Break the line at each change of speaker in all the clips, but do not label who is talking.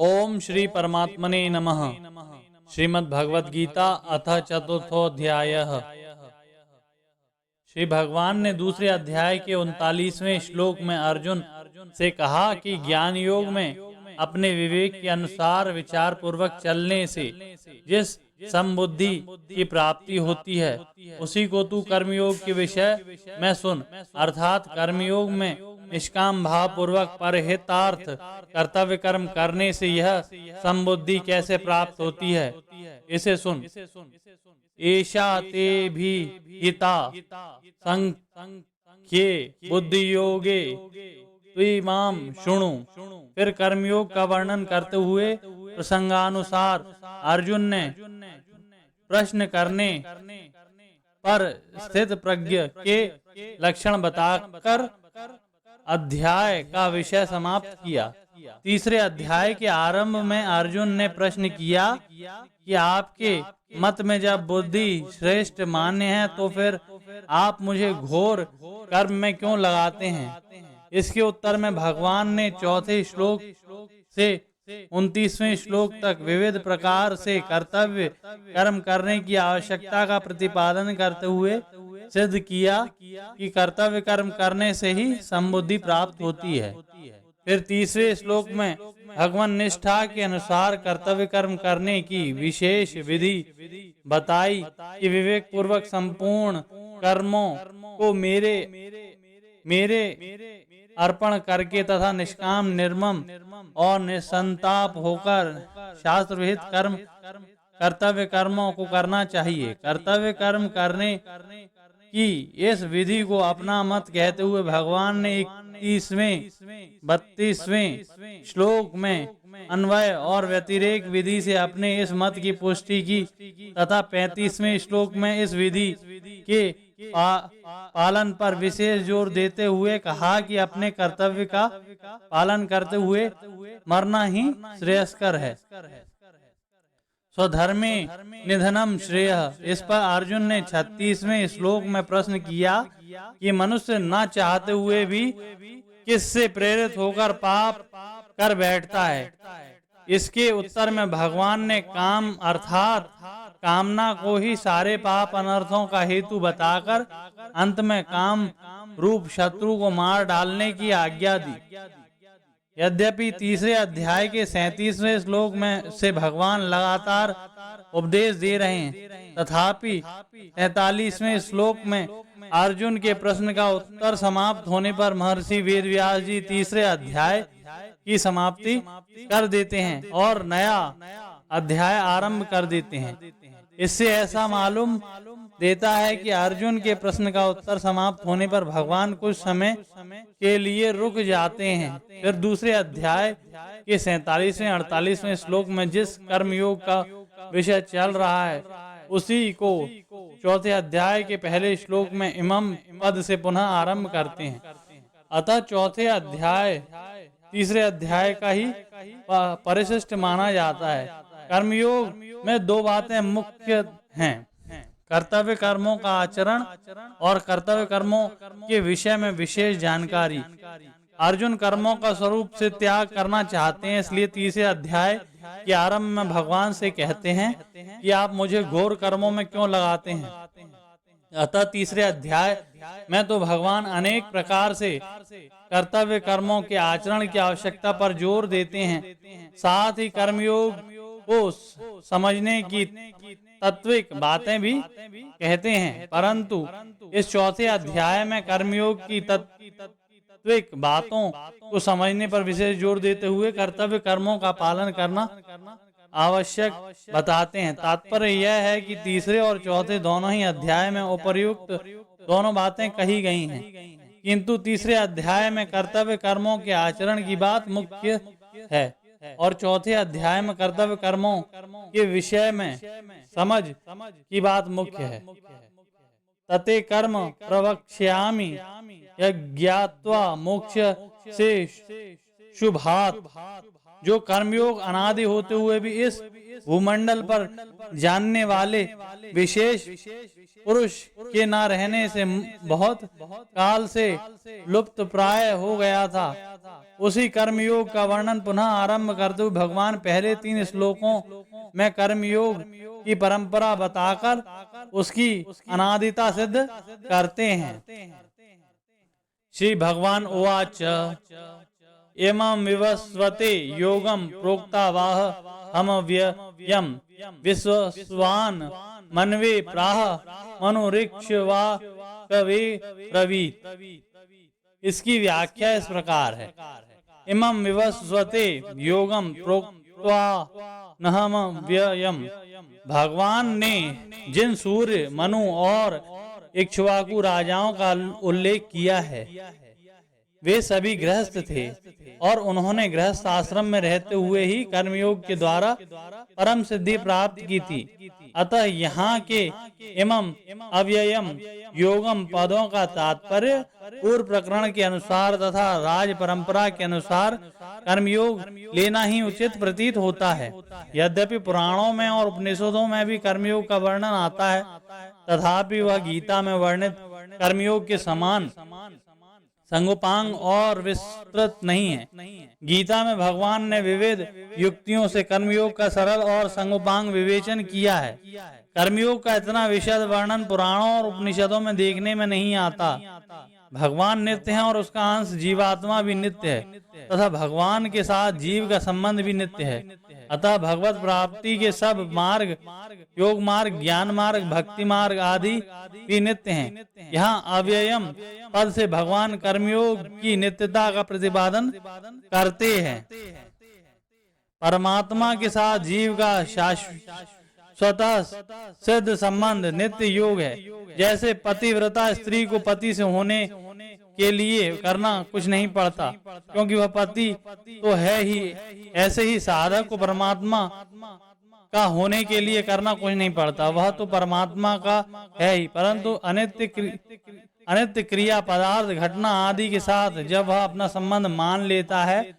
ओम श्री परमात्मने नमः। श्रीमद् भगवद गीता अथ चतुर्थोऽध्यायः। श्री भगवान ने दूसरे अध्याय के 39वें श्लोक में अर्जुन से कहा कि ज्ञान योग में अपने विवेक के अनुसार विचार पूर्वक चलने से जिस समबुद्धि की प्राप्ति होती है उसी को तू कर्मयोग के विषय में सुन। अर्थात कर्मयोग में निष्काम भाव पूर्वक परहितार्थ कर्तव्य कर्म करने से यह समबुद्धि कैसे प्राप्त होती है इसे सुन। एषा ते भी हिता संख्ये बुद्धि योगे त्विमाम शृणु। फिर कर्मयोग का वर्णन करते हुए प्रसंगानुसार अर्जुन ने प्रश्न करने पर स्थित प्रज्ञ के लक्षण बताकर अध्याय का विषय समाप्त किया। तीसरे अध्याय के आरंभ में अर्जुन ने प्रश्न किया कि आपके मत में जब बुद्धि श्रेष्ठ मान्य है तो फिर आप मुझे घोर कर्म में क्यों लगाते हैं। इसके उत्तर में भगवान ने चौथे श्लोक से 29वें श्लोक तक विविध प्रकार से कर्तव्य कर्म करने की आवश्यकता का प्रतिपादन करते हुए सिद्ध किया कि कर्तव्य कर्म करने से ही समबुद्धि प्राप्त होती है। फिर तीसरे श्लोक में भगवान निष्ठा के अनुसार कर्तव्य कर्म करने की विशेष विधि बताई कि विवेक पूर्वक संपूर्ण कर्मों को मेरे अर्पण करके तथा निष्काम निर्मम और निसंताप होकर शास्त्र विहित कर्तव्य कर्मों को करना चाहिए। कर्तव्य कर्म करने की इस विधि को अपना मत कहते हुए भगवान ने 31वें 32वें श्लोक में अन्वय और व्यतिरेक विधि से अपने इस मत की पुष्टि की तथा 35वें श्लोक में इस विधि के पालन पर विशेष जोर देते हुए कहा कि अपने कर्तव्य का पालन करते हुए मरना ही श्रेयस्कर है। स्वधर्मे निधनम श्रेय। इस पर अर्जुन ने 36वें श्लोक में प्रश्न किया कि मनुष्य न चाहते हुए भी किससे प्रेरित होकर पाप कर बैठता है। इसके उत्तर में भगवान ने काम अर्थात कामना को ही सारे पाप अनर्थों का हेतु बताकर अंत में काम रूप शत्रु को मार डालने की आज्ञा दी। यद्यपि तीसरे अध्याय के 37वें श्लोक में से भगवान लगातार उपदेश दे रहे हैं, तथापि 43वें श्लोक में अर्जुन के प्रश्न का उत्तर समाप्त होने पर महर्षि वेदव्यास जी तीसरे अध्याय की समाप्ति कर देते हैं और नया अध्याय आरंभ कर देते हैं। इससे ऐसा मालूम देता है कि अर्जुन के प्रश्न का उत्तर समाप्त होने पर भगवान कुछ समय के लिए रुक जाते हैं। फिर दूसरे अध्याय के 47वें 48वें श्लोक में जिस कर्मयोग का विषय चल रहा है उसी को चौथे अध्याय के पहले श्लोक में इमम पद से पुनः आरंभ करते हैं। अतः चौथे अध्याय तीसरे अध्याय का ही परिशिष्ट माना जाता है। कर्मयोग में दो बातें मुख्य हैं, कर्तव्य कर्मों का आचरण और कर्तव्य कर्मों के विषय में विशेष जानकारी। अर्जुन कर्मों का स्वरूप से त्याग करना चाहते हैं, इसलिए तीसरे अध्याय के आरंभ में भगवान से कहते हैं कि आप मुझे घोर कर्मों में क्यों लगाते हैं। अतः तीसरे अध्याय में तो भगवान अनेक प्रकार से कर्तव्य कर्मों के आचरण की आवश्यकता पर जोर देते हैं, साथ ही कर्मयोग को समझने की तत्विक बातें भी कहते हैं। परंतु इस चौथे अध्याय में कर्मयोग की तत्विक बातों को समझने पर विशेष जोर देते हुए कर्तव्य कर्मों का पालन करना आवश्यक बताते हैं। तात्पर्य यह है कि तीसरे और चौथे दोनों ही अध्याय में उपर्युक्त दोनों बातें कही गई हैं, किंतु तीसरे अध्याय में कर्तव्य कर्मों के आचरण की बात मुख्य है और चौथे अध्याय में कर्तव्य कर्मों के विषय में समझ की बात मुख्य है। तते कर्म प्रवक्ष्यामि यज्ञात्वा मोक्ष से शुभात्। जो कर्मयोग अनादि होते हुए भी इस भूमंडल पर जानने वाले विशेष पुरुष के न रहने से बहुत काल से लुप्त प्राय हो गया था, उसी कर्मयोग का वर्णन पुनः आरंभ करते हुए भगवान पहले 3 श्लोकों में कर्मयोग की परंपरा बताकर उसकी अनादिता सिद्ध करते हैं। श्री भगवान उवाच इमं विवस्वते योगम प्रोक्तावाह हमव्ययम् विश्वस्वान् मनवे प्राह मनुरिक्ष वा कवे ब्रवीत्। इसकी व्याख्या इस प्रकार है। इमं विवस्वते योगम प्रोक्त्वा नहमव्ययम्, भगवान ने जिन सूर्य, मनु और इक्ष्वाकु राजाओं का उल्लेख किया है वे सभी गृहस्थ थे और उन्होंने गृहस्थ आश्रम में रहते हुए ही कर्मयोग के द्वारा परम सिद्धि प्राप्त की थी। अतः यहाँ के इमं अव्ययम योगम पदों का तात्पर्य पूर्व प्रकरण के अनुसार तथा राज परंपरा के अनुसार कर्मयोग लेना ही उचित प्रतीत होता है। यद्यपि पुराणों में और उपनिषदों में भी कर्मयोग का वर्णन आता है, तथापि वह गीता में वर्णित कर्मयोग के समान संगोपांग और विस्तृत नहीं है। गीता में भगवान ने विविध युक्तियों से कर्मयोग का सरल और संगोपांग विवेचन किया है। कर्मयोग का इतना विशद वर्णन पुराणों और उपनिषदों में देखने में नहीं आता। भगवान नित्य है और उसका अंश जीवात्मा भी नित्य है तथा भगवान के साथ जीव का संबंध भी नित्य है। अतः भगवत प्राप्ति के सब मार्ग, योग मार्ग, ज्ञान मार्ग, भक्ति मार्ग आदि भी नित्य हैं। यहाँ अव्ययम पद से भगवान कर्मयोग की नित्यता का प्रतिपादन करते हैं। परमात्मा के साथ जीव का स्वतः सिद्ध संबंध नित्य योग है। जैसे पतिव्रता स्त्री को पति से होने के लिए करना कुछ नहीं पड़ता क्योंकि वह पति तो है ही, ऐसे ही साधक को परमात्मा का होने के लिए करना कुछ नहीं पड़ता, वह तो परमात्मा का है ही। परंतु अनित्य क्रिया, पदार्थ, घटना आदि के साथ जब वह अपना संबंध मान लेता है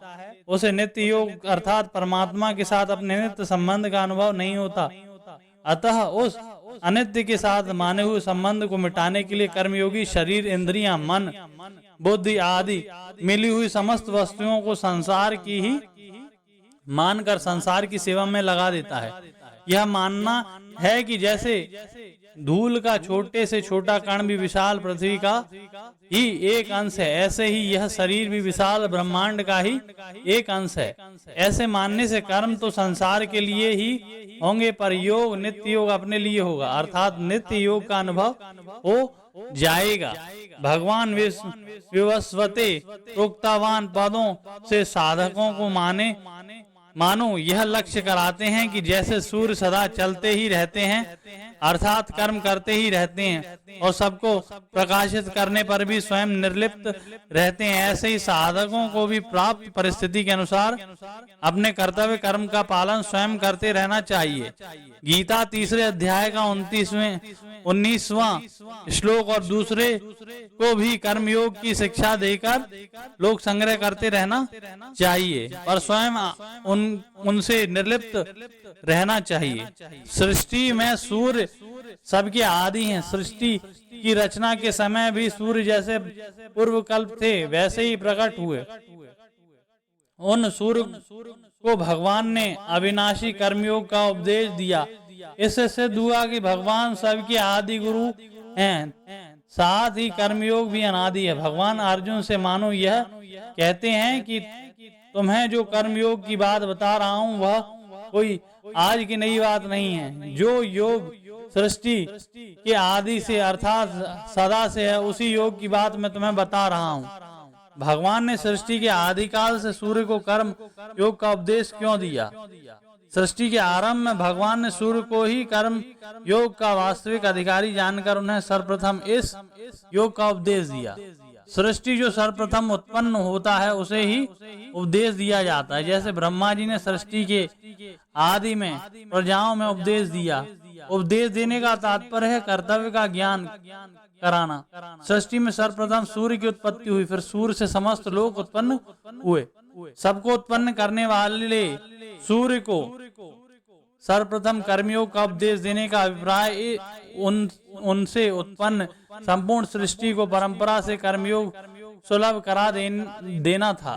उसे नित्य योग अर्थात परमात्मा के साथ अपने नित्य संबंध का अनुभव नहीं होता। अतः उस अनित्य के साथ माने हुए संबंध को मिटाने के लिए कर्मयोगी शरीर, इंद्रियां, मन, बुद्धि आदि मिली हुई समस्त वस्तुओं को संसार की ही मानकर संसार की सेवा में लगा देता है। यह मानना है कि जैसे धूल का छोटे से छोटा कण भी विशाल पृथ्वी का ही एक अंश है, ऐसे ही यह शरीर भी विशाल ब्रह्मांड का ही एक अंश है। ऐसे मानने से कर्म तो संसार के लिए ही होंगे पर योग, नित्य योग अपने लिए होगा, अर्थात नित्य योग का अनुभव हो जाएगा। भगवान विवस्वते प्रोक्तावान पदों से साधकों को मानो यह लक्ष्य कराते हैं कि जैसे सूर्य सदा चलते ही रहते हैं अर्थात कर्म करते ही रहते हैं और सबको प्रकाशित करने पर भी स्वयं निर्लिप्त रहते हैं, ऐसे ही साधकों को भी प्राप्त परिस्थिति के अनुसार अपने कर्तव्य कर्म का पालन स्वयं करते रहना चाहिए। गीता 3 अध्याय का 19वां श्लोक और दूसरे को भी कर्मयोग की शिक्षा देकर लोग संग्रह करते रहना चाहिए पर स्वयं उनसे निर्लिप्त रहना चाहिए। सृष्टि में सूर्य सबके आदि हैं। सृष्टि की रचना के समय भी सूर्य जैसे पूर्व कल्प थे वैसे ही प्रकट हुए। उन सूर्य को भगवान ने अविनाशी कर्मयोग का उपदेश दिया। इससे सिद्ध हुआ कि भगवान सबके आदि गुरु हैं, साथ ही कर्मयोग भी अनादि है। भगवान अर्जुन से मानो यह कहते हैं कि तुम्हें जो कर्मयोग की बात बता रहा हूँ वह कोई आज की नई बात नहीं है। जो योग सृष्टि के आदि से अर्थात सदा से है उसी योग की बात मैं तुम्हें बता रहा हूँ। भगवान ने सृष्टि के आदिकाल से सूर्य को कर्म योग का उपदेश क्यों दिया? सृष्टि के आरंभ में भगवान ने सूर्य को ही कर्म योग का वास्तविक अधिकारी जानकर उन्हें सर्वप्रथम इस योग का उपदेश दिया। सृष्टि जो सर्वप्रथम उत्पन्न होता है उसे ही उपदेश दिया जाता है। जैसे ब्रह्मा जी ने सृष्टि के आदि में प्रजाओं में उपदेश दिया। उपदेश देने का तात्पर्य है कर्तव्य का ज्ञान कराना। सृष्टि में सर्वप्रथम सूर्य की उत्पत्ति हुई, फिर सूर्य से समस्त लोग उत्पन्न हुए। सबको उत्पन्न करने वाले सूर्य को सर्वप्रथम कर्मयोग का उपदेश देने का अभिप्राय उनसे उत्पन्न संपूर्ण सृष्टि को परंपरा से कर्मयोग सुलभ करा देना था।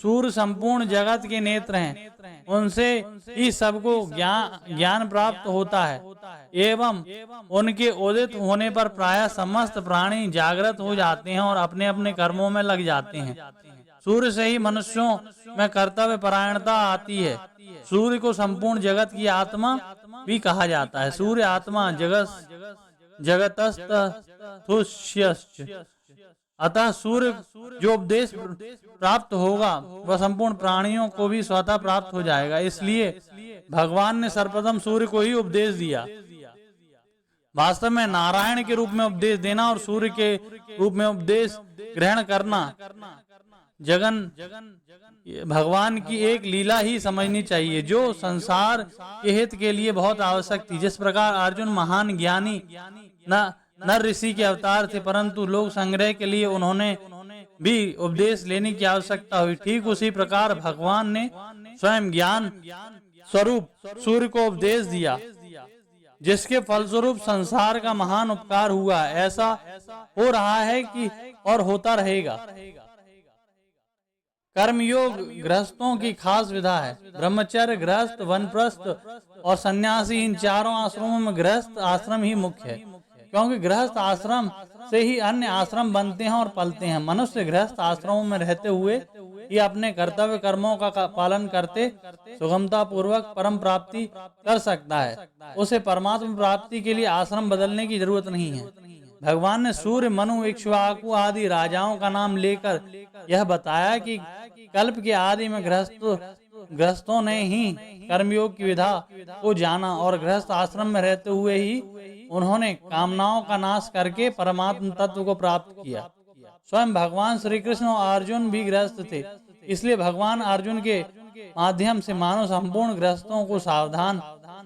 सूर्य संपूर्ण जगत के नेत्र हैं, उनसे ही सबको ज्ञान प्राप्त होता है एवं उनके उदित होने पर प्रायः समस्त प्राणी जागृत हो जाते हैं और अपने अपने कर्मों में लग जाते हैं। सूर्य से ही मनुष्यों में कर्तव्य परायणता आती है। सूर्य को संपूर्ण जगत की आत्मा भी कहा जाता है। सूर्य आत्मा जगतस्तुष्यश्च। अतः सूर्य जो उपदेश प्राप्त होगा वह संपूर्ण प्राणियों को भी स्वतः प्राप्त हो जाएगा। इसलिए भगवान ने सर्वप्रथम सूर्य को ही उपदेश दिया। वास्तव में नारायण के रूप में उपदेश देना और सूर्य के रूप में उपदेश ग्रहण करना भगवान की एक लीला ही समझनी चाहिए, जो संसार के हित के लिए बहुत आवश्यक थी। जिस प्रकार अर्जुन महान ज्ञानी नर ऋषि के अवतार थे, परंतु लोक संग्रह के लिए उन्होंने भी उपदेश लेने की आवश्यकता हुई, ठीक उसी प्रकार भगवान ने स्वयं ज्ञान स्वरूप सूर्य को उपदेश दिया, जिसके फलस्वरूप संसार का महान उपकार हुआ। ऐसा हो रहा है कि और होता रहेगा। कर्मयोग गृहस्थों की खास विधा है। ब्रह्मचर्य, गृहस्थ, वनप्रस्थ और सन्यासी, इन चारों आश्रमों में गृहस्थ आश्रम ही मुख्य है, क्योंकि गृहस्थ आश्रम से ही अन्य आश्रम बनते हैं और पलते हैं। मनुष्य गृहस्थ आश्रमों में रहते हुए ही अपने कर्तव्य कर्मों का पालन करते सुगमता पूर्वक परम प्राप्ति कर सकता है। उसे परमात्मा प्राप्ति के लिए आश्रम बदलने की जरूरत नहीं है। भगवान ने सूर्य, मनु, इक्ष्वाकु आदि राजाओं का नाम लेकर यह बताया कि कल्प के आदि में गृहस्थों ने ही कर्मयोग की विधा को जाना और गृहस्थ आश्रम में रहते हुए ही उन्होंने कामनाओं का नाश करके परमात्म तत्व को प्राप्त किया। स्वयं भगवान श्री कृष्ण और अर्जुन भी गृहस्थ थे, इसलिए भगवान अर्जुन के माध्यम से मानव संपूर्ण गृहस्थों को सावधान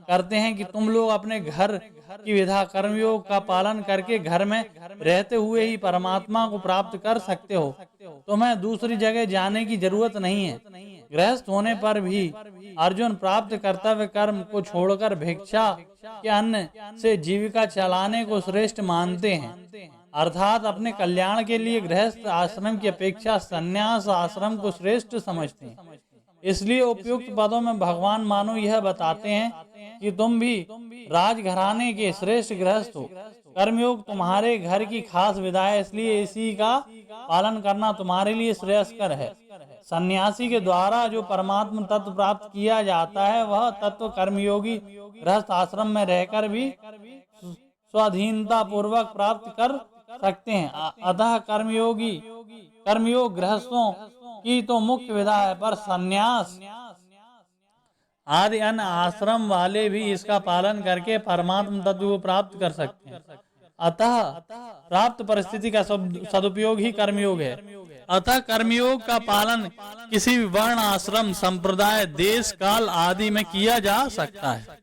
करते हैं कि तुम लोग अपने घर की विधा कर्मयोग का पालन करके घर में रहते हुए ही परमात्मा को प्राप्त कर सकते हो। तुम्हें दूसरी जगह जाने की जरूरत नहीं है। गृहस्थ होने पर भी अर्जुन प्राप्त कर्तव्य कर्म को छोड़कर भिक्षा के अन्न से जीविका चलाने को श्रेष्ठ मानते हैं, अर्थात अपने कल्याण के लिए गृहस्थ आश्रम की अपेक्षा संन्यास आश्रम को श्रेष्ठ समझते हैं। इसलिए उपयुक्त पदों में भगवान मानो यह बताते हैं कि तुम भी राजघराने के श्रेष्ठ गृहस्थ हो। कर्मयोग तुम्हारे घर की खास विधा है, इसलिए इसी का पालन करना तुम्हारे लिए श्रेयस्कर है। सन्यासी के द्वारा जो परमात्म तत्व प्राप्त किया जाता है वह तत्व कर्मयोगी गृहस्थ आश्रम में रहकर भी स्वाधीनता पूर्वक प्राप्त कर सकते हैं। अतः कर्मयोग गृहस्थों की तो मुख्य विधा है, पर सन्यास आदि अन्य आश्रम वाले भी इसका पालन करके परमात्म तत्व को प्राप्त कर सकते हैं। अतः प्राप्त परिस्थिति का सदुपयोग ही कर्मयोग है। अतः कर्मयोग का पालन किसी भी वर्ण, आश्रम, संप्रदाय, देश, काल आदि में किया जा सकता है।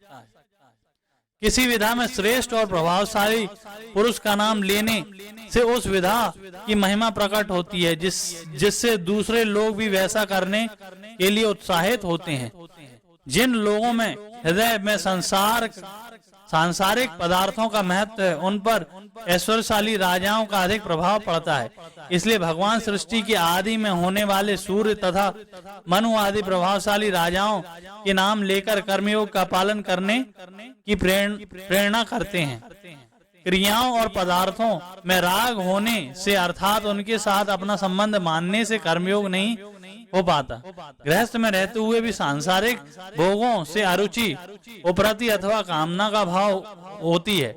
किसी विधा में श्रेष्ठ और प्रभावशाली पुरुष का नाम लेने से उस विधा की महिमा प्रकट होती है, जिससे दूसरे लोग भी वैसा करने के लिए उत्साहित होते हैं। जिन लोगों में हृदय में सांसारिक पदार्थों का महत्व है, उन पर ऐश्वर्यशाली राजाओं का अधिक प्रभाव पड़ता है। इसलिए भगवान सृष्टि के आदि में होने वाले सूर्य तथा मनु आदि प्रभावशाली राजाओं के नाम लेकर कर्मयोग का पालन करने की प्रेरणा करते हैं। क्रियाओं और पदार्थों में राग होने से, अर्थात उनके साथ अपना संबंध मानने से कर्मयोग नहीं हो पाता। गृहस्थ में रहते हुए भी सांसारिक भोगों से अरुचि, उपरति अथवा कामना का भाव होती है।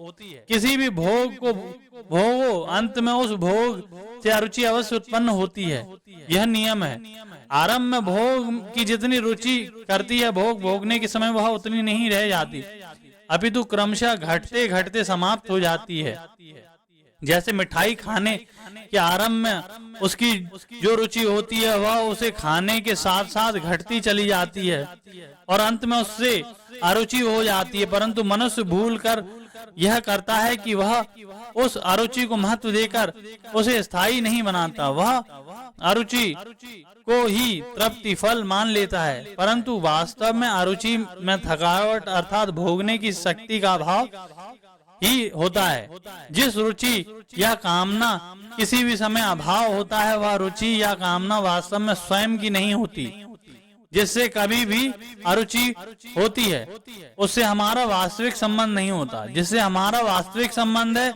किसी भी भोग को भोगो, अंत में उस भोग से अरुचि अवश्य उत्पन्न होती है। यह नियम है। आरंभ में भोग की जितनी रुचि करती है, भोग भोगने के समय वह उतनी नहीं रह जाती, अपितु क्रमशः घटते घटते समाप्त हो जाती है। जैसे मिठाई खाने के आरंभ में उसकी जो रुचि होती है वह उसे खाने के साथ साथ घटती चली जाती है और अंत में उससे अरुचि हो जाती है, परंतु मनुष्य भूल कर यह करता है कि वह उस अरुचि को महत्व देकर उसे स्थायी नहीं बनाता। वह अरुचि को ही तृप्ति फल मान लेता है, परंतु वास्तव में अरुचि में थकावट अर्थात भोगने की शक्ति का अभाव ही होता है। जिस रुचि या कामना किसी भी समय अभाव होता है, वह रुचि या कामना वास्तव में स्वयं की नहीं होती। जिससे कभी भी अरुचि होती है, उससे हमारा वास्तविक संबंध नहीं होता। जिससे हमारा वास्तविक संबंध है,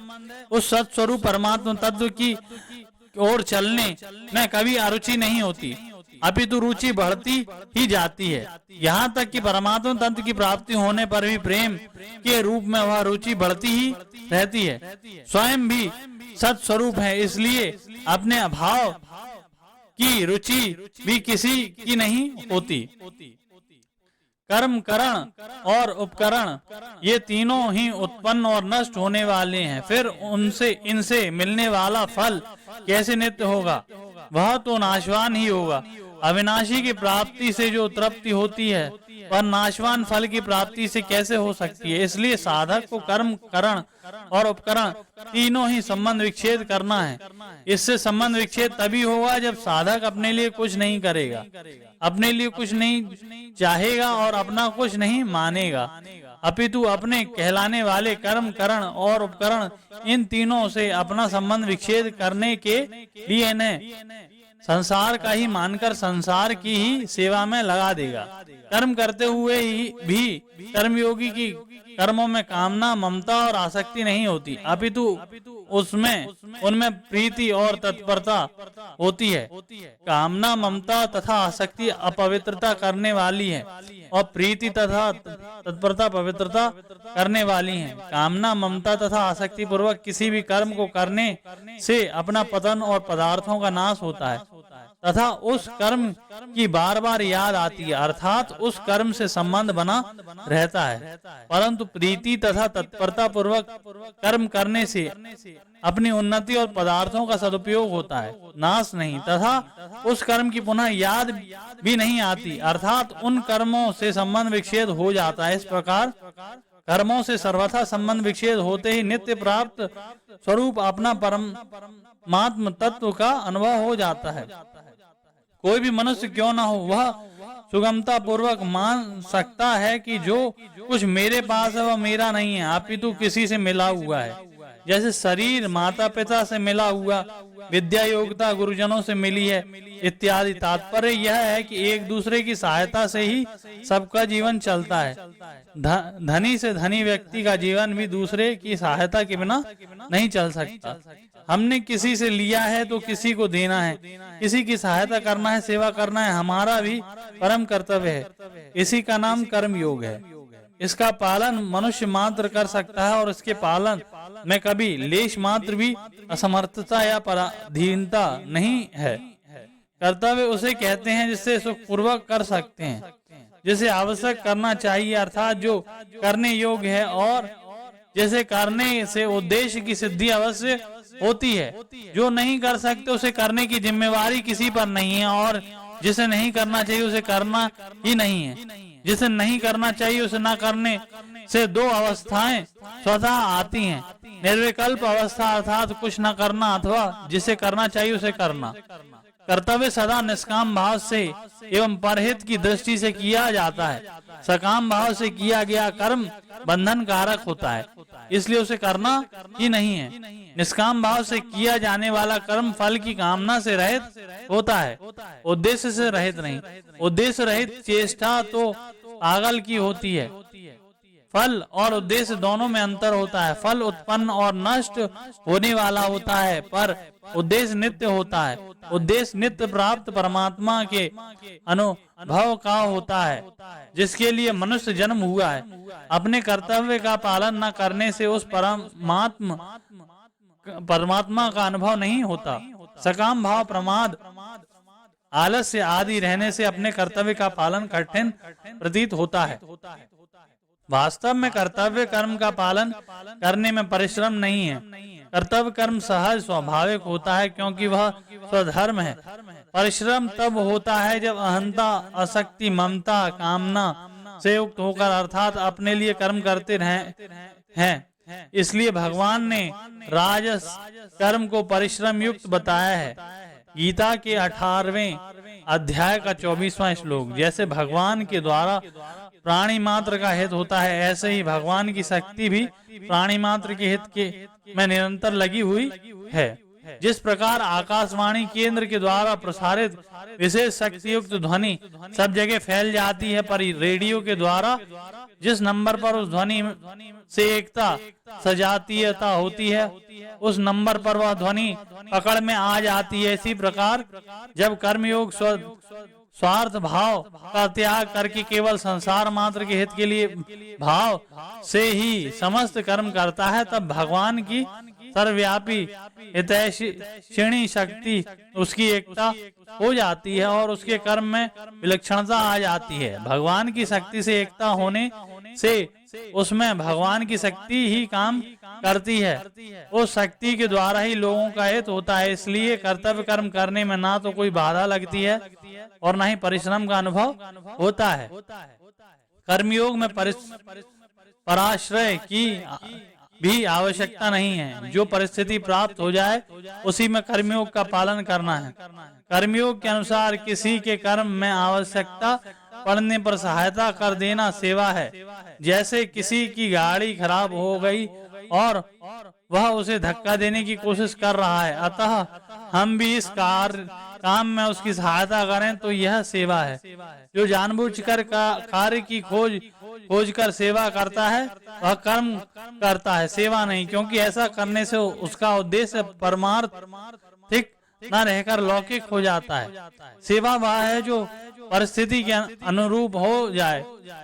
उस सत्स्वरूप परमात्मा तत्व की ओर चलने में कभी अरुचि नहीं होती, अपितु रुचि बढ़ती ही जाती है। यहाँ तक कि परमात्मा तत्व की प्राप्ति होने पर भी प्रेम के रूप में वह रुचि बढ़ती ही रहती है। स्वयं भी सत्स्वरूप है, इसलिए अपने अभाव की रुचि भी किसी की नहीं होती। कर्म, करण और उपकरण ये तीनों ही उत्पन्न और नष्ट होने वाले हैं। फिर इनसे मिलने वाला फल कैसे नित्य होगा? वह तो नाशवान ही होगा। अविनाशी की प्राप्ति से जो तृप्ति होती है, पर नाशवान फल की प्राप्ति से कैसे हो सकती है? इसलिए साधक को कर्म, करण और उपकरण तीनों ही संबंध विच्छेद करना है। इससे संबंध विच्छेद तभी होगा जब साधक अपने लिए कुछ नहीं करेगा, अपने लिए कुछ नहीं चाहेगा और अपना कुछ नहीं मानेगा, अपितु अपने कहलाने वाले कर्म, करण और उपकरण इन तीनों से अपना संबंध विच्छेद करने के लिए इन्हें संसार का ही मानकर संसार की ही सेवा में लगा देगा। कर्म करते हुए भी कर्मयोगी की कर्मों में कामना, ममता और आसक्ति नहीं होती, अपितु उनमें प्रीति और तत्परता होती है। कामना, ममता तथा आसक्ति अपवित्रता करने वाली है और प्रीति तथा तत्परता पवित्रता करने वाली है। कामना, ममता तथा आसक्ति पूर्वक किसी भी कर्म को करने से अपना पतन और पदार्थों का नाश होता है तथा उस कर्म की बार बार याद आती है, अर्थात उस कर्म से संबंध बना रहता है। परंतु प्रीति तथा तत्परता पूर्वक कर्म करने से अपनी उन्नति और पदार्थों का सदुपयोग होता है, नाश नहीं, तथा उस कर्म की पुनः याद भी नहीं आती, अर्थात उन कर्मों से संबंध विच्छेद हो जाता है। इस प्रकार कर्मों से सर्वथा संबंध विच्छेद होते ही नित्य प्राप्त स्वरूप अपना परमात्म तत्व का अनुभव हो जाता है। कोई भी मनुष्य क्यों न हो, वह सुगमता पूर्वक मान सकता है कि जो कुछ मेरे पास है वह मेरा नहीं है, अपितु किसी से मिला हुआ है। जैसे शरीर माता पिता से मिला हुआ, विद्या योग्यता गुरुजनों से मिली है इत्यादि। तात्पर्य यह है कि एक दूसरे की सहायता से ही सबका जीवन चलता है। धनी से धनी व्यक्ति का जीवन भी दूसरे की सहायता के बिना नहीं चल सकता। हमने किसी से लिया है तो किसी को देना है, किसी की सहायता करना है, सेवा करना है, हमारा भी परम कर्तव्य है। इसी का नाम कर्म योग है। इसका पालन मनुष्य मात्र कर सकता है और इसके पालन में कभी लेश मात्र भी असमर्थता या पराधीनता नहीं है। कर्तव्य उसे कहते हैं जिससे सुखपूर्वक कर सकते हैं, जिसे आवश्यक करना चाहिए, अर्थात जो करने योग्य है और जैसे करने से उद्देश्य की सिद्धि अवश्य होती है। जो नहीं कर सकते उसे करने की जिम्मेवारी किसी पर नहीं है और जिसे नहीं करना चाहिए उसे करना ही नहीं है। जिसे नहीं करना चाहिए उसे न करने से दो अवस्थाएं स्वतः आती हैं, निर्विकल्प अवस्था अर्थात कुछ न करना अथवा जिसे करना चाहिए उसे करना। कर्तव्य सदा निष्काम भाव से एवं परहित की दृष्टि से किया जाता है। सकाम भाव से किया गया कर्म बंधन कारक होता है, इसलिए उसे करना ही नहीं है। निष्काम भाव से किया जाने वाला कर्म फल की कामना से रहित होता है, उद्देश्य से रहित नहीं। उद्देश्य रहित चेष्टा तो पागल की होती है। फल और उद्देश्य दोनों में अंतर होता है। फल उत्पन्न और नष्ट होने वाला होता है, पर उद्देश्य नित्य होता है। उद्देश्य नित्य प्राप्त परमात्मा के अनुभव का होता है, जिसके लिए मनुष्य जन्म हुआ है। अपने कर्तव्य का पालन न करने से उस परमात्मा का अनुभव नहीं होता। सकाम भाव, प्रमाद, आलस्य आदि रहने से अपने कर्तव्य का पालन कठिन प्रतीत होता है। वास्तव में कर्तव्य कर्म का पालन करने में परिश्रम नहीं है। कर्तव्य कर्म सहज स्वाभाविक होता है, क्योंकि वह स्वधर्म है। परिश्रम तब होता है जब अहंता, आसक्ति, ममता, कामना से युक्त होकर अर्थात अपने लिए कर्म करते हैं। इसलिए भगवान ने राजस कर्म को परिश्रम युक्त बताया है। गीता के 18वें अध्याय का 24वां श्लोक। जैसे भगवान के द्वारा प्राणी मात्र का हित होता है, ऐसे ही भगवान की शक्ति भी प्राणी मात्र के हित के में निरंतर लगी हुई है। जिस प्रकार आकाशवाणी केंद्र के द्वारा प्रसारित विशेष शक्ति युक्त ध्वनि सब जगह फैल जाती है, पर रेडियो के द्वारा जिस नंबर पर उस ध्वनि से एकता सजातीयता होती है, उस नंबर पर वह ध्वनि पकड़ में आ जाती है। इसी प्रकार जब कर्मयोग स्वार्थ भाव का त्याग करके केवल संसार मात्र के हित के लिए भाव से ही समस्त कर्म करता है, तब भगवान की सर्वव्यापी हितैषिणी शक्ति उसकी एकता हो जाती है और उसके कर्म में विलक्षणता आ जाती है। भगवान की शक्ति से एकता होने से उसमें भगवान की शक्ति ही काम करती है। उस शक्ति के द्वारा ही लोगों का हित होता है। इसलिए कर्तव्य कर्म करने में ना तो कोई बाधा लगती है और ना ही परिश्रम का अनुभव होता है। कर्मयोग में पराश्रय की भी आवश्यकता नहीं है। जो परिस्थिति प्राप्त हो जाए उसी में कर्मयोग का पालन करना है। कर्मयोग के अनुसार किसी के कर्म में आवश्यकता पड़ने पर सहायता कर देना सेवा है। जैसे किसी की गाड़ी खराब हो गई और वह उसे धक्का देने की कोशिश कर रहा है, अतः हम भी इस काम में उसकी सहायता करें तो यह सेवा है। जो जानबूझकर कार्य की खोज कर सेवा करता है वह कर्म करता है, सेवा नहीं, क्योंकि ऐसा करने से उसका उद्देश्य परमार्थिक न रहकर लौकिक हो जाता है। सेवा वह है जो परिस्थिति के अनुरूप हो जाए।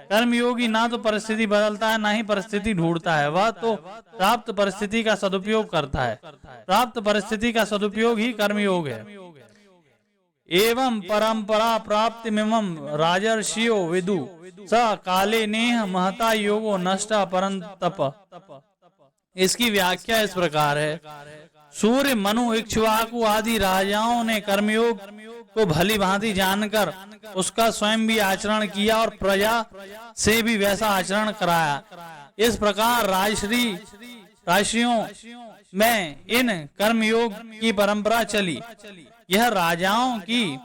कर्मयोगी ना तो परिस्थिति बदलता है ना ही परिस्थिति ढूंढता है, वह तो प्राप्त परिस्थिति का सदुपयोग करता है। प्राप्त परिस्थिति का सदुपयोग ही कर्मयोग है। एवं परंपरा प्राप्ति मिमं राजर्षियो विदु स काले नेह महता योगो नष्टा परंतप। इसकी व्याख्या इस प्रकार है। सूर्य, मनु, इक्ष्वाकु आदि राजाओं ने कर्मयोग को भली भांति जानकर उसका स्वयं भी आचरण किया और प्रजा से भी वैसा आचरण कराया। इस प्रकार राजर्षियों में इन कर्मयोग की परंपरा चली। यह राजाओं की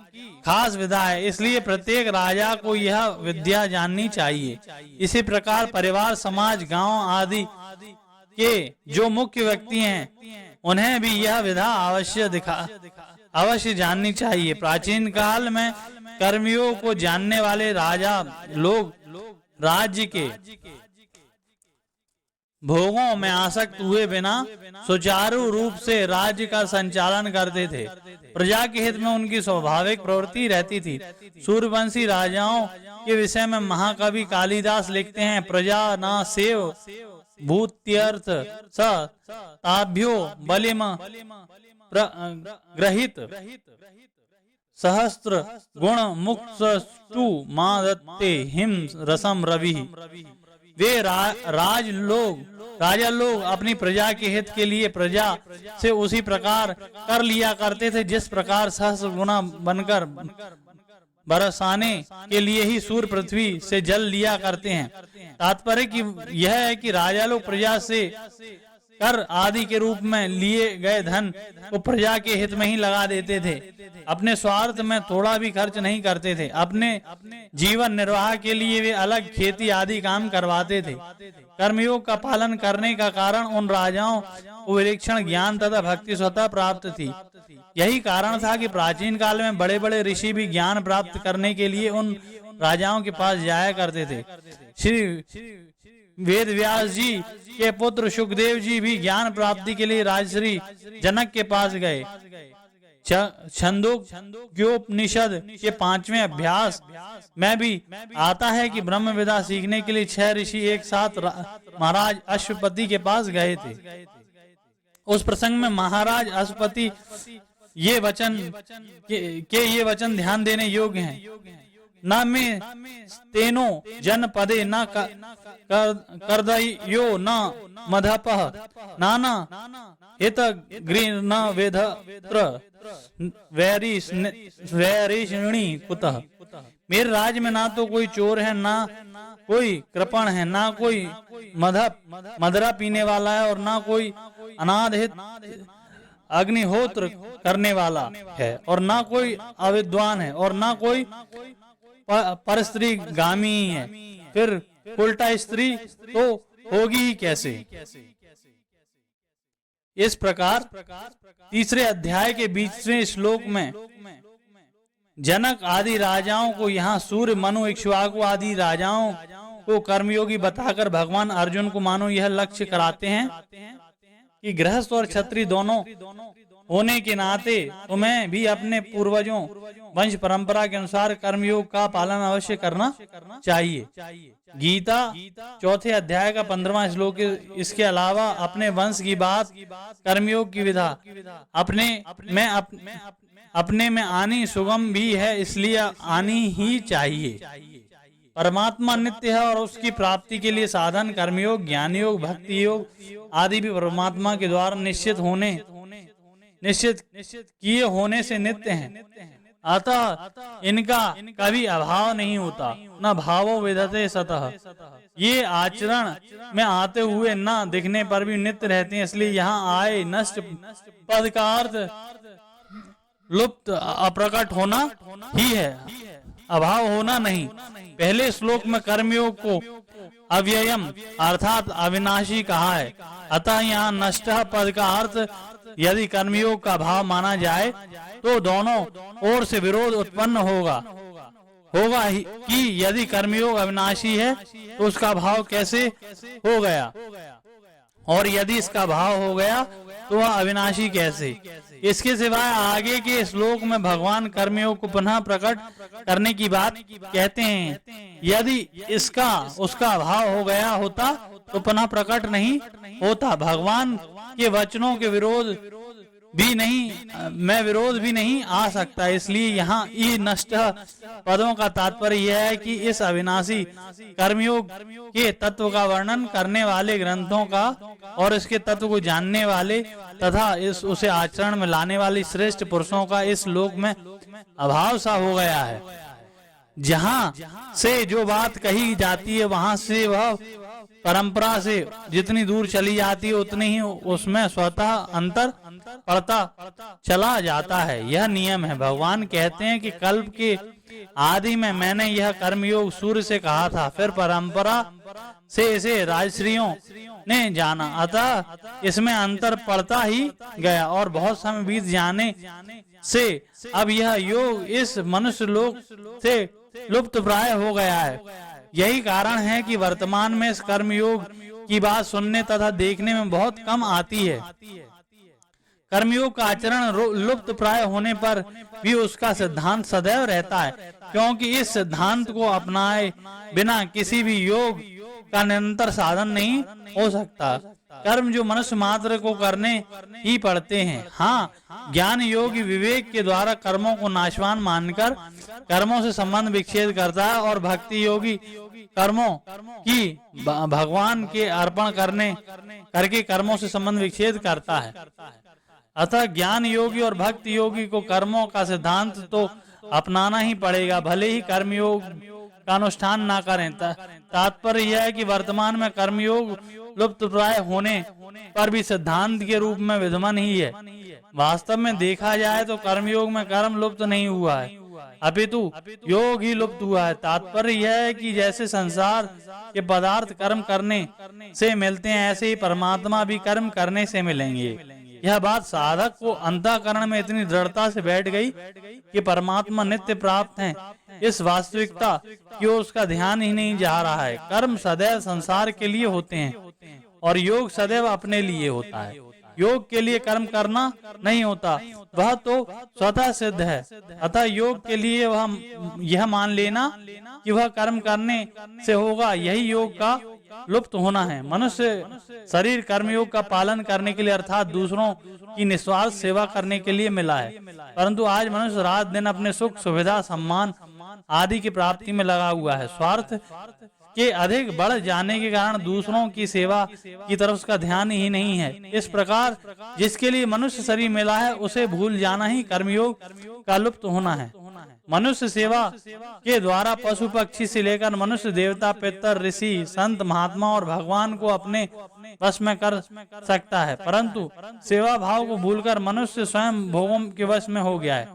खास विधा है, इसलिए प्रत्येक राजा को यह विद्या जाननी चाहिए। इसी प्रकार परिवार, समाज, गांव आदि के जो मुख्य व्यक्ति हैं उन्हें भी यह विधा अवश्य जाननी चाहिए। प्राचीन काल में कर्मयोग को जानने वाले राजा लोग राज्य के भोगों में आसक्त हुए बिना सुचारू रूप से राज्य का संचालन करते थे। प्रजा के हित में उनकी स्वाभाविक प्रवृत्ति रहती थी। सूर्यवंशी राजाओं के विषय में महाकवि कालिदास लिखते हैं, प्रजा न सेव भूत्यर्थ स ताभ्यो बलिम ग्रहित सहस्त्र गुण मुक्तु मादत्ते हिम रसम रवि। वे राजा लोग अपनी प्रजा के हित के लिए प्रजा से उसी प्रकार कर लिया करते थे जिस प्रकार सहस्त्र गुना बनकर बरसाने के लिए ही सूर्य पृथ्वी से जल लिया करते हैं। तात्पर्य की यह है कि राजा लोग प्रजा से कर आदि के रूप में लिए गए धन को प्रजा के हित में ही लगा देते थे। अपने स्वार्थ में थोड़ा भी खर्च नहीं करते थे। अपने जीवन निर्वाह के लिए वे अलग खेती आदि काम करवाते थे। कर्मयोग का पालन करने का कारण उन राजाओं को विलक्षण ज्ञान तथा भक्ति स्वतः प्राप्त थी। यही कारण था कि प्राचीन काल में बड़े बड़े ऋषि भी ज्ञान प्राप्त करने के लिए उन राजाओं के पास जाया करते थे। श्री वेद व्यास जी के पुत्र सुखदेव जी भी ज्ञान प्राप्ति के लिए राजश्री जनक के पास गए। छंदोग्योपनिषद के 5वें अभ्यास में भी आता है कि ब्रह्म विद्या सीखने के लिए 6 ऋषि एक साथ महाराज अश्वपति के पास गए थे। उस प्रसंग में महाराज अश्वपति ये वचन ध्यान देने योग्य हैं। न में तेनो जनपदे न कर्दयो न मधपः नाना हित गृह न वेधत्र वैरिष्णी कुतः। मेरे राज्य में ना तो कोई चोर है, ना कोई कृपण है, ना कोई मदरा पीने वाला है और ना कोई अग्निहोत्र करने वाला है, और ना कोई अविद्वान है, और ना कोई परस्त्री गामी है, फिर उल्टा स्त्री तो होगी ही कैसे। इस प्रकार तीसरे अध्याय के 20वें श्लोक में जनक आदि राजाओं को यहाँ सूर्य, मनु, इक्ष्वाकु आदि राजाओं को कर्मयोगी बताकर भगवान अर्जुन को मानो यह लक्ष्य कराते हैं कि गृहस्थ और क्षत्रिय दोनों होने के नाते तुम्हें भी अपने पूर्वजों वंश परंपरा के अनुसार कर्मयोग का पालन अवश्य करना चाहिए। गीता चौथे अध्याय का 15वां श्लोक। इसके अलावा अपने वंश की बात, कर्मयोग की विधा अपने में आनी सुगम भी है, इसलिए आनी ही चाहिए। परमात्मा नित्य है और उसकी प्राप्ति के लिए साधन कर्मयोग, ज्ञान योग, भक्ति योग आदि भी परमात्मा के द्वारा निश्चित किए होने से नित्य हैं, अतः इनका कभी अभाव नहीं होता, न भावो विधते सतः। ये आचरण में आते हुए न दिखने पर भी नित्य रहते हैं, इसलिए यहाँ आए नष्ट पद का अर्थ लुप्त अप्रकट होना ही है, अभाव होना नहीं। पहले श्लोक में कर्मयोग को अव्ययम अर्थात अविनाशी कहा है, अतः यहाँ नष्ट पद का अर्थ यदि कर्मयोग का भाव माना जाए तो दोनों ओर से विरोध उत्पन्न होगा ही कि यदि कर्मयोग अविनाशी है तो उसका भाव कैसे हो गया, और यदि इसका भाव हो गया तो वह अविनाशी कैसे। इसके सिवाय आगे के श्लोक में भगवान कर्मयोग को पुनः प्रकट करने की बात कहते हैं। यदि इसका उसका भाव हो गया होता तो पुनः प्रकट नहीं होता। भगवान के वचनों के विरोध भी नहीं आ सकता। इसलिए यहाँ ई नष्ट पदों का तात्पर्य यह है कि इस अविनाशी कर्मयोग के तत्व का वर्णन करने वाले ग्रंथों का और इसके तत्व को जानने वाले तथा उसे आचरण में लाने वाले श्रेष्ठ पुरुषों का इस लोक में अभाव सा हो गया है। जहाँ से जो बात कही जाती है वहां से वह परंपरा से जितनी दूर चली जाती है उतनी ही उसमें स्वतः अंतर पड़ता चला जाता है। यह नियम है। भगवान कहते हैं कि कल्प के आदि में मैंने यह कर्मयोग सूर्य से कहा था, फिर परंपरा से इसे राजश्रियों ने जाना, अतः इसमें अंतर पड़ता ही गया और बहुत समय बीत जाने से अब यह योग इस मनुष्य लोक से लुप्त प्राय हो गया है। यही कारण है कि वर्तमान में इस कर्मयोग की बात सुनने तथा देखने में बहुत कम आती है। कर्मयोग का आचरण लुप्त प्राय होने पर भी उसका सिद्धांत सदैव रहता है, क्योंकि इस सिद्धांत को अपनाए बिना किसी भी योग का निरंतर साधन नहीं हो सकता। कर्म जो मनुष्य मात्र को करने ही पड़ते हैं। हाँ, ज्ञान योगी विवेक के द्वारा कर्मों को नाशवान मानकर कर्मों से संबंध विच्छेद करता है और भक्ति योगी कर्मों की भगवान के अर्पण करके कर्मों से संबंध विच्छेद करता है। अतः ज्ञान योगी और भक्ति योगी को कर्मों का सिद्धांत तो अपनाना ही पड़ेगा, भले ही कर्मयोग का अनुष्ठान ना करें। तात्पर्य यह है कि वर्तमान में कर्मयोग लुप्त प्राय होने पर भी सिद्धांत के रूप में विद्यमान ही है। वास्तव में देखा जाए तो कर्मयोग में कर्म लुप्त नहीं हुआ है, अपितु योग ही लुप्त हुआ है। तात्पर्य यह है कि जैसे संसार के पदार्थ कर्म करने से मिलते हैं, ऐसे ही परमात्मा भी कर्म करने से मिलेंगे। यह बात साधक को अंतःकरण में इतनी दृढ़ता से बैठ गई कि परमात्मा नित्य प्राप्त है, इस वास्तविकता की ओर उसका ध्यान ही नहीं जा रहा है। कर्म सदैव संसार के लिए होते हैं और योग सदैव अपने लिए होता है। योग के लिए कर्म करना नहीं होता, वह तो स्वतः सिद्ध है। अतः योग के लिए वह यह मान लेना कि वह कर्म करने से होगा, यही योग का लुप्त होना है। मनुष्य शरीर कर्मयोग का पालन करने के लिए अर्थात दूसरों की निस्वार्थ सेवा करने के लिए मिला है, परंतु आज मनुष्य रात दिन अपने सुख सुविधा सम्मान आदि की प्राप्ति में लगा हुआ है। स्वार्थ के अधिक बढ़ जाने के कारण दूसरों की सेवा की तरफ उसका ध्यान ही नहीं है। इस प्रकार जिसके लिए मनुष्य शरीर मिला है उसे भूल जाना ही कर्मयोग का लुप्त होना है। मनुष्य सेवा के द्वारा पशु पक्षी से लेकर मनुष्य, देवता, पितर, ऋषि, संत, महात्मा और भगवान को अपने वश में कर सकता है, परंतु सेवा भाव को भूलकर मनुष्य स्वयं भोगों के वश में हो गया है,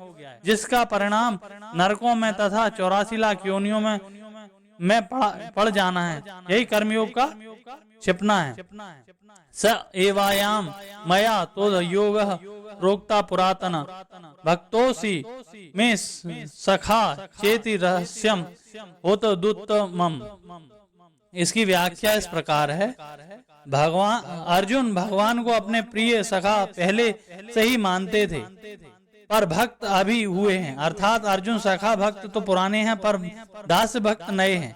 जिसका परिणाम नरकों में तथा 84 लाख योनियों में पड़ जाना है। यही कर्मयोग का छिपना है। स एवायाम मया तो योग रोक्ता पुरातन भक्तोसी में सखा चेति रहस्यम होत दुत्तमम। इसकी व्याख्या इस प्रकार है। भगवान अर्जुन भगवान को अपने प्रिय सखा पहले से ही मानते थे, पर भक्त अभी हुए हैं। अर्थात अर्जुन सखा भक्त तो पुराने हैं, पर दास भक्त नए हैं।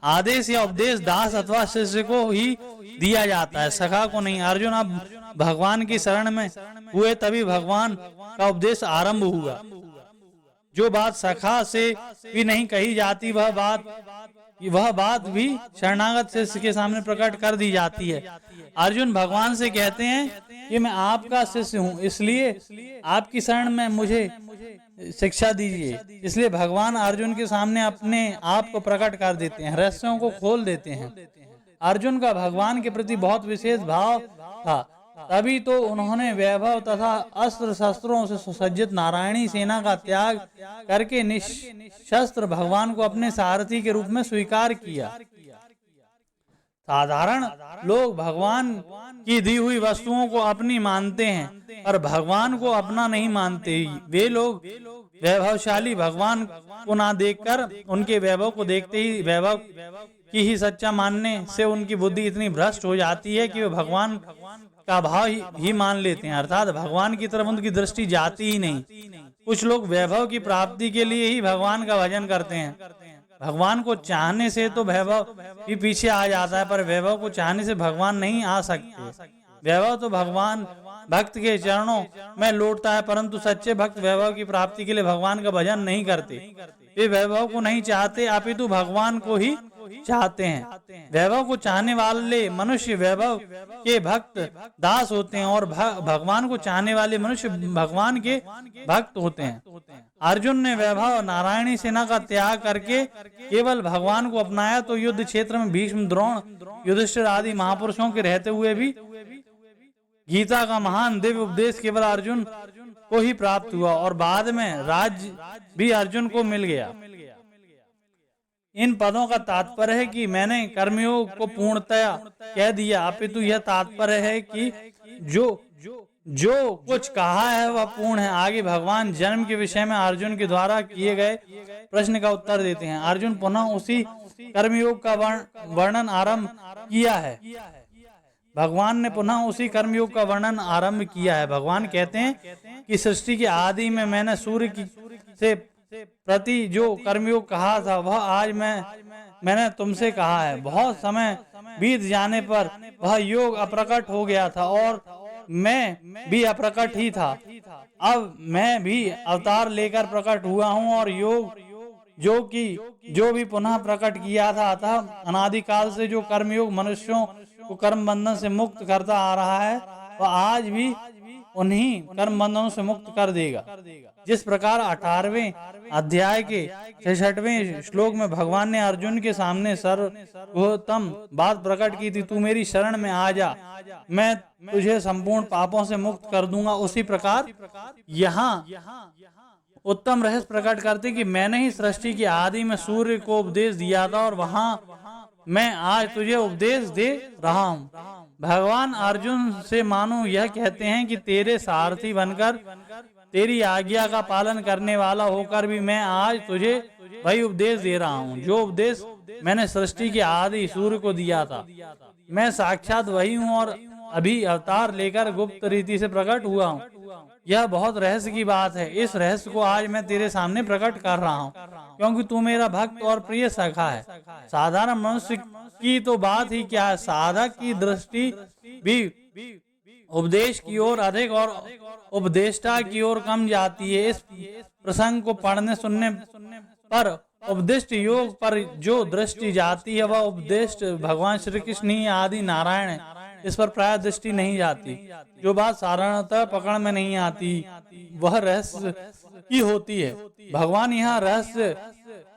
आदेश या उपदेश दास अथवा शिष्य को ही दिया जाता है, सखा को नहीं। अर्जुन अब भगवान की शरण में हुए, तभी भगवान का उपदेश आरंभ हुआ। जो बात सखा से भी नहीं कही जाती, वह बात भी शरणागत शिष्य के सामने प्रकट कर दी जाती है। अर्जुन भगवान से कहते हैं कि मैं आपका शिष्य हूँ, इसलिए आपकी शरण में मुझे शिक्षा दीजिए। इसलिए भगवान अर्जुन के सामने अपने आप को प्रकट कर देते हैं, रहस्यों को खोल देते हैं। अर्जुन का भगवान के प्रति बहुत विशेष भाव था, तभी तो उन्होंने वैभव तथा अस्त्र शस्त्रों से सुसज्जित नारायणी सेना का त्याग करके निशस्त्र भगवान को अपने सारथी के रूप में स्वीकार किया। साधारण लोग भगवान की दी हुई वस्तुओं को अपनी मानते हैं, पर भगवान को अपना नहीं मानते। वे लोग वैभवशाली भगवान को ना देखकर उनके वैभव को देखते ही वैभव की ही सच्चा मानने से उनकी बुद्धि इतनी भ्रष्ट हो जाती है कि वे भगवान का भाव ही मान लेते हैं, अर्थात भगवान की तरफ उनकी दृष्टि जाती ही नहीं। कुछ लोग वैभव की प्राप्ति के लिए ही भगवान का भजन करते हैं। भगवान को चाहने से तो वैभव भी पीछे आ जाता है, पर वैभव को चाहने से भगवान नहीं आ सकते। वैभव तो भगवान भक्त के चरणों में लौटता है, परंतु सच्चे भक्त वैभव की प्राप्ति के लिए भगवान का भजन नहीं करते। वे वैभव को नहीं चाहते, अपितु भगवान को ही चाहते हैं। वैभव को चाहने वाले मनुष्य वैभव के भक्त दास होते हैं, और भगवान को चाहने वाले मनुष्य भगवान के भक्त होते हैं। अर्जुन ने वैभव नारायणी सेना का त्याग करके केवल भगवान को अपनाया, तो युद्ध क्षेत्र में भीष्म, द्रोण, युधिष्ठिर आदि महापुरुषों के रहते हुए भी गीता का महान दिव्य उपदेश केवल अर्जुन को ही प्राप्त हुआ, और बाद में राज्य भी अर्जुन को मिल गया। इन पदों का तात्पर्य है कि मैंने कर्मयोग को पूर्णतया कह दिया, अपितु यह तात्पर्य है कि जो कुछ कहा है वह पूर्ण है। आगे भगवान जन्म के विषय में अर्जुन के द्वारा किए गए प्रश्न का उत्तर देते हैं। अर्जुन पुनः उसी कर्मयोग का वर्णन आरंभ किया है। भगवान ने पुनः उसी कर्मयोग का वर्णन आरंभ किया है। भगवान कहते हैं कि सृष्टि के आदि में मैंने सूर्य से प्रति जो कर्मयोग कहा था, वह आज मैंने तुमसे कहा है। बहुत समय बीत जाने पर वह योग अप्रकट हो गया था, और मैं भी अप्रकट ही था। अब मैं भी अवतार लेकर प्रकट हुआ हूँ, और योग जो भी पुनः प्रकट किया था। अतः अनादिकाल से जो कर्मयोग मनुष्यों को कर्म बंधन से मुक्त करता आ रहा है, वह आज भी उन्हीं कर्म बंधनों से मुक्त कर देगा। जिस प्रकार 18वें अध्याय के 66वें श्लोक में भगवान ने अर्जुन के सामने सर्वोत्तम बात प्रकट की थी, तू मेरी शरण में आ जा, मैं तुझे संपूर्ण पापों से मुक्त कर दूंगा, उसी प्रकार यहाँ उत्तम रहस्य प्रकट करते कि मैंने ही सृष्टि की आदि में सूर्य को उपदेश दिया था, और वहाँ मैं आज तुझे उपदेश दे रहा हूँ। भगवान अर्जुन से मानो यह कहते हैं कि तेरे सारथी बनकर, तेरी आज्ञा का पालन करने वाला होकर भी मैं आज तुझे वही उपदेश दे रहा हूँ, जो उपदेश मैंने सृष्टि के आदि सूर्य को दिया था। मैं साक्षात वही हूँ, और अभी अवतार लेकर गुप्त रीति से प्रकट हुआ हूँ। यह बहुत रहस्य की बात है। इस रहस्य को आज मैं तेरे सामने प्रकट कर रहा हूँ, क्योंकि तू मेरा भक्त और प्रिय सखा है। साधारण मनुष्य की तो बात ही क्या है, साधक की दृष्टि भी उपदेश की ओर अधिक और उपदेष्टा की ओर कम जाती है। इस प्रसंग को पढ़ने सुनने पर उपदिष्ट योग पर जो दृष्टि जाती है, वह उपदिष्ट भगवान श्री कृष्ण ही आदि नारायण है। इस पर प्राय दृष्टि नहीं जाती। जो बात साधारणतः पकड़ में नहीं आती, वह रहस्य की होती है। भगवान यहाँ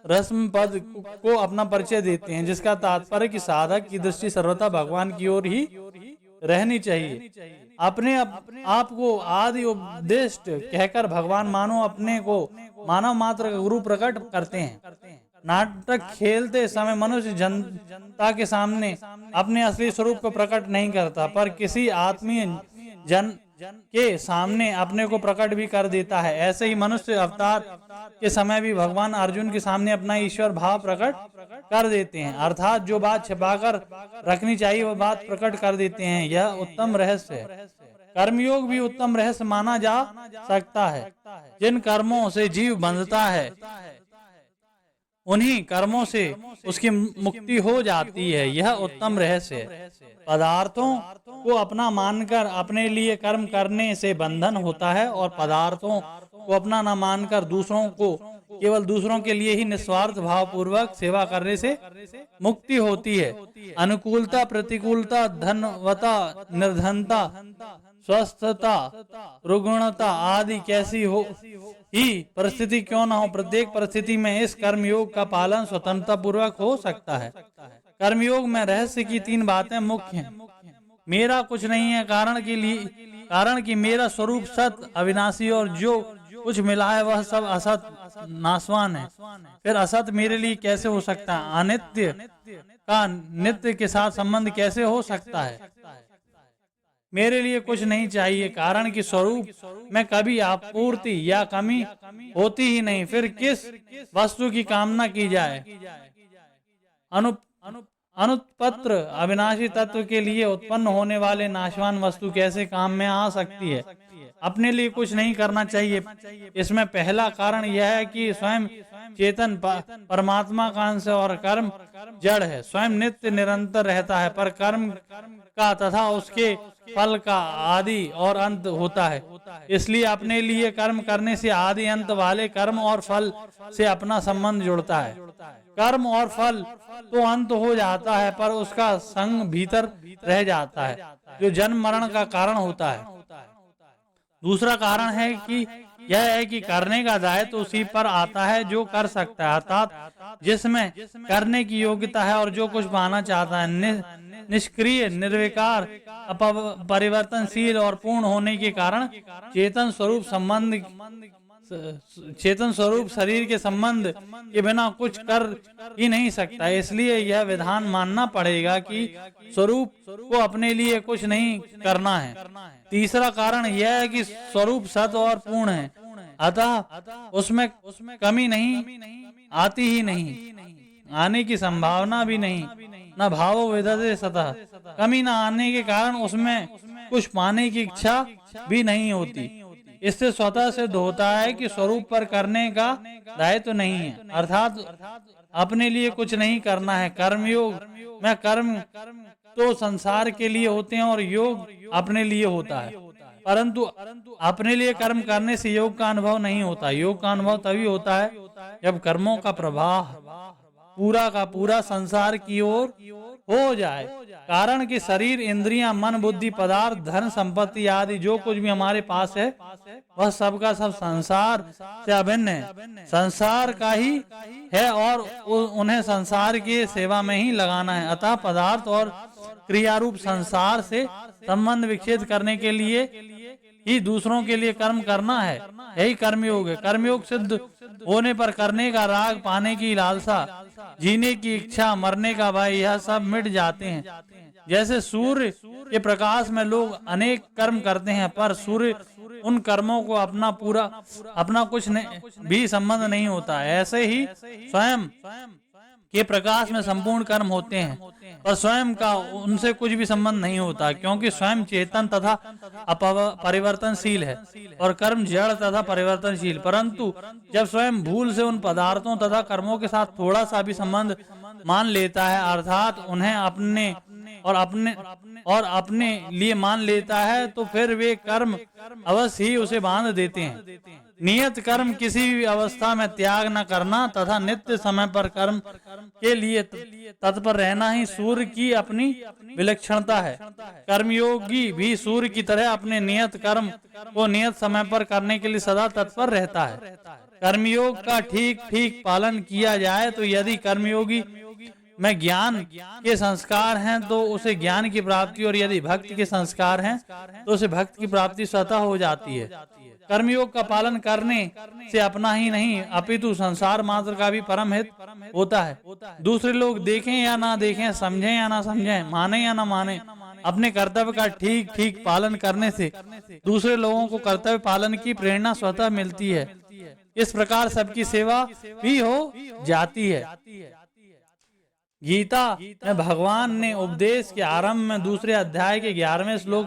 रस्म पद को अपना परिचय देते हैं, जिसका तात्पर्य कि साधक की दृष्टि सर्वथा भगवान की ओर ही रहनी चाहिए। अपने आप को आदि उपदेष्ट कहकर भगवान अपने को मानव मात्र का गुरु प्रकट करते हैं। नाटक खेलते समय मनुष्य जनता के सामने अपने असली स्वरूप को प्रकट नहीं करता, पर किसी आत्मीय जन के सामने अपने को प्रकट भी कर देता है। ऐसे ही मनुष्य अवतार के समय भी भगवान अर्जुन के सामने अपना ईश्वर भाव प्रकट कर देते हैं, अर्थात जो बात छिपाकर रखनी चाहिए वह बात प्रकट कर देते हैं। यह उत्तम रहस्य है। कर्मयोग भी उत्तम रहस्य माना जा सकता है। जिन कर्मों से जीव बंधता है उन्हीं कर्मों से उसकी मुक्ति हो जाती है। यह उत्तम रहस्य है। पदार्थों को अपना मानकर अपने लिए कर्म करने से बंधन होता है, और पदार्थों को अपना न मानकर दूसरों को केवल दूसरों के लिए ही निस्वार्थ भाव पूर्वक सेवा करने से मुक्ति होती है। अनुकूलता, प्रतिकूलता, धनवता, निर्धनता, स्वस्थता, रुग्णता आदि कैसी हो ही परिस्थिति क्यों न हो, प्रत्येक परिस्थिति में इस कर्मयोग का पालन स्वतंत्रता पूर्वक हो सकता है। कर्मयोग में रहस्य की 3 बातें मुख्य हैं। मेरा कुछ नहीं है कारण कि मेरा स्वरूप सत अविनाशी, और जो कुछ मिला है वह सब असत नाशवान है। फिर असत मेरे लिए कैसे हो सकता है? अनित्य का नित्य के साथ संबंध कैसे हो सकता है? मेरे लिए कुछ नहीं चाहिए कारण कि स्वरूप में कभी आपूर्ति या कमी होती ही नहीं। फिर किस वस्तु की कामना की जाए? अनुत्पत्र अविनाशी तत्व के लिए उत्पन्न होने वाले नाशवान वस्तु कैसे काम में आ सकती है? अपने लिए कुछ नहीं करना चाहिए। इसमें पहला कारण यह है कि स्वयं चेतन परमात्मा का अंश और कर्म जड़ है। स्वयं नित्य निरंतर रहता है, पर कर्म का तथा उसके फल का आदि और अंत होता है। इसलिए अपने लिए कर्म करने से आदि अंत वाले कर्म और फल से अपना संबंध जुड़ता है। कर्म और फल तो अंत हो जाता है, पर उसका संग भीतर रह जाता है, जो जन्म मरण का कारण होता है। दूसरा कारण है कि यह है कि करने का दायित्व उसी पर आता है जो कर सकता है, अर्थात जिसमें करने की योग्यता है और जो कुछ पाना चाहता है। निष्क्रिय, निर्विकार, परिवर्तनशील और पूर्ण होने के कारण चेतन स्वरूप शरीर के संबंध के बिना कुछ कर ही नहीं सकता। इसलिए यह विधान मानना पड़ेगा कि स्वरूप को अपने लिए कुछ नहीं करना है। तीसरा कारण यह है कि स्वरूप सत और पूर्ण है, अतः उसमें कमी नहीं आती ही नहीं, आने की संभावना भी नहीं। न भावो विदते सतः, कमी न आने के कारण उसमें कुछ पाने की इच्छा भी नहीं होती। इससे स्वतः सिद्ध होता है कि स्वरूप पर करने का दायित्व तो नहीं है, अर्थात अपने लिए कुछ नहीं करना है। कर्मयोग में कर्म तो संसार के लिए होते हैं और योग अपने लिए होता है, परंतु अपने लिए कर्म करने से योग का अनुभव नहीं होता। योग का अनुभव तभी होता है जब कर्मों का प्रवाह पूरा का पूरा संसार की ओर हो जाए। कारण कि शरीर, इंद्रियां, मन, बुद्धि, पदार्थ, धन, संपत्ति आदि जो कुछ भी हमारे पास है वह सब का सब संसार से अभिन्न है, संसार का ही है और उन्हें संसार की सेवा में ही लगाना है। अतः पदार्थ और क्रियारूप संसार से संबंध विच्छेद करने के लिए ही दूसरों के लिए कर्म करना है। यही कर्मयोग है। कर्मयोग सिद्ध होने पर करने का राग, पाने की लालसा, जीने की इच्छा, मरने का भय, यह सब मिट जाते हैं। जैसे सूर्य के प्रकाश में लोग अनेक कर्म करते हैं, पर सूर्य उन कर्मों को अपना कुछ भी संबंध नहीं होता। ऐसे ही स्वयं के प्रकाश में संपूर्ण कर्म होते हैं, पर स्वयं का उनसे कुछ भी संबंध नहीं होता, क्योंकि स्वयं चेतन तथा परिवर्तनशील है और कर्म जड़ तथा परिवर्तनशील। परंतु जब स्वयं भूल से उन पदार्थों तथा कर्मों के साथ थोड़ा सा भी संबंध मान लेता है, अर्थात उन्हें अपने लिए मान लेता है, तो फिर वे कर्म अवश्य ही उसे बांध देते हैं। नियत कर्म किसी भी अवस्था में त्याग न करना तथा नित्य समय पर कर्म के लिए तत्पर रहना ही सूर्य की अपनी विलक्षणता है। कर्मयोगी भी सूर्य की तरह अपने नियत कर्म को नियत समय पर करने के लिए सदा तत्पर रहता है। कर्मयोग का ठीक ठीक पालन किया जाए तो यदि कर्मयोगी में ज्ञान के संस्कार हैं तो उसे ज्ञान की प्राप्ति, और यदि भक्ति के संस्कार हैं तो उसे भक्ति की प्राप्ति स्वतः हो जाती है। कर्मयोग का पालन करने से अपना ही नहीं अपितु संसार मात्र का भी परम हित होता है। दूसरे लोग देखें या ना देखें, समझें या ना समझें, माने या ना माने, अपने कर्तव्य का ठीक ठीक पालन करने से दूसरे लोगों को कर्तव्य पालन की प्रेरणा स्वतः मिलती है। इस प्रकार सबकी सेवा भी हो जाती है। गीता में भगवान ने उपदेश के आरंभ में दूसरे अध्याय के 11वें श्लोक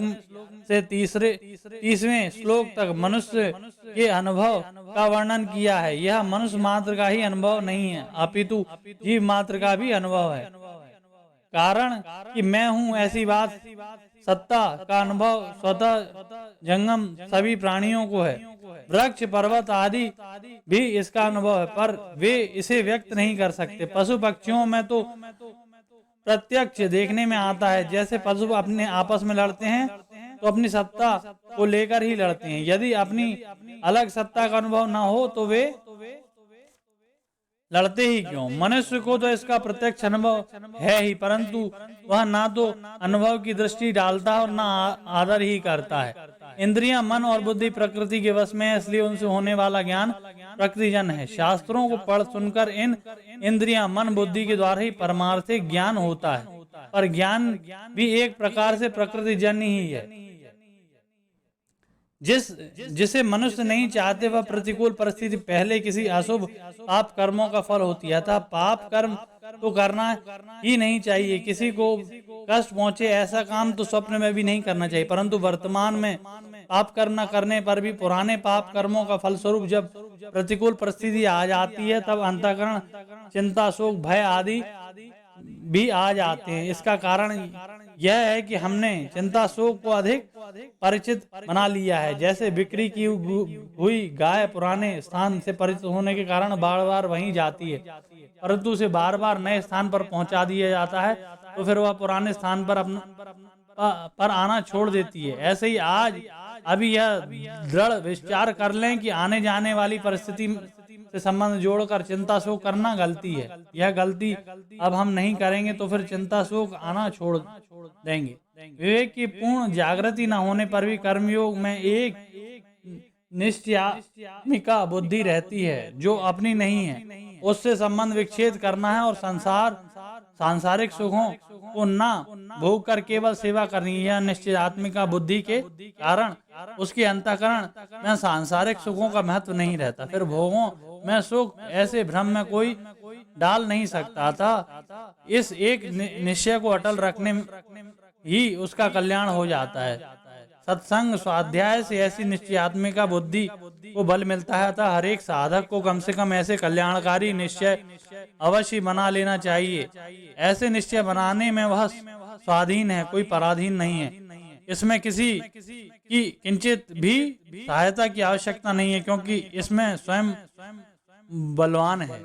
से 30वें श्लोक तक मनुष्य के अनुभव का वर्णन किया है। यह मनुष्य मात्र का ही अनुभव नहीं है, अपितु जीव मात्र का भी अनुभव है। कारण कि मैं हूँ ऐसी बात सत्ता का अनुभव स्वतः जंगम सभी प्राणियों को है। वृक्ष पर्वत आदि भी इसका अनुभव है, पर वे इसे व्यक्त नहीं कर सकते। पशु पक्षियों में तो प्रत्यक्ष देखने में आता है। जैसे पशु अपने आपस में लड़ते हैं तो अपनी सत्ता को लेकर ही लड़ते हैं। यदि अपनी अलग सत्ता का अनुभव न हो तो वे लड़ते ही क्यों? मनुष्य को तो इसका प्रत्यक्ष अनुभव है ही, परंतु वह ना तो अनुभव की दृष्टि डालता है और ना आदर ही करता है। इंद्रियां, मन और बुद्धि प्रकृति के वश में है, इसलिए उनसे होने वाला ज्ञान प्रकृतिजन है। शास्त्रों को पढ़ सुनकर इन इंद्रियां, मन, बुद्धि के द्वारा ही परमार्थिक ज्ञान होता है, पर ज्ञान भी एक प्रकार से प्रकृतिजन ही है। जिसे मनुष्य नहीं चाहते वह प्रतिकूल परिस्थिति पहले किसी अशुभ पाप कर्मों का फल होती है। अतः पाप कर्म तो करना ही नहीं चाहिए। किसी को कष्ट पहुंचे ऐसा काम तो स्वप्न में भी नहीं करना चाहिए। परंतु वर्तमान में पाप कर्म न करने पर भी पुराने पाप कर्मों का फलस्वरूप जब प्रतिकूल परिस्थिति आ जाती है तब अंतःकरण चिंता, शोक, भय आदि भी आ जाते हैं। इसका कारण यह है कि हमने चिंता, शोक को अधिक परिचित बना लिया है। जैसे बिक्री की हुई गाय पुराने स्थान से परिचित होने के कारण बार बार वहीं जाती है, परंतु उसे बार बार नए स्थान पर पहुंचा दिया जाता है तो फिर वह पुराने स्थान पर आना छोड़ देती है। ऐसे ही आज अभी यह दृढ़ विचार कर लें कि आने जाने वाली परिस्थिति से संबंध जोड़कर चिंता शोक करना गलती है। यह गलती अब हम नहीं करेंगे तो फिर चिंता शोक आना छोड़ देंगे। विवेक की पूर्ण जागृति न होने पर भी कर्मयोग में एक निश्चयात्मिका बुद्धि रहती है जो अपनी नहीं है। उससे संबंध विच्छेद करना है और सांसारिक सुखों को ना भोग कर केवल सेवा करनी है। यह निश्चयात्मिका बुद्धि के कारण उसके अंतःकरण में सांसारिक सुखों का महत्व नहीं रहता। फिर भोगों में सुख ऐसे भ्रम में कोई डाल नहीं सकता था। इस एक निश्चय को अटल रखने ही उसका कल्याण हो जाता है। सत्संग स्वाध्याय से ऐसी निश्चयात्मिका बुद्धि को बल मिलता है। अतः हर एक साधक को कम से कम ऐसे कल्याणकारी निश्चय अवश्य बना लेना चाहिए। ऐसे निश्चय बनाने में वह स्वाधीन है, कोई पराधीन नहीं है। इसमें किसी की किंचित भी सहायता की आवश्यकता नहीं है, क्योंकि इसमें स्वयं बलवान है।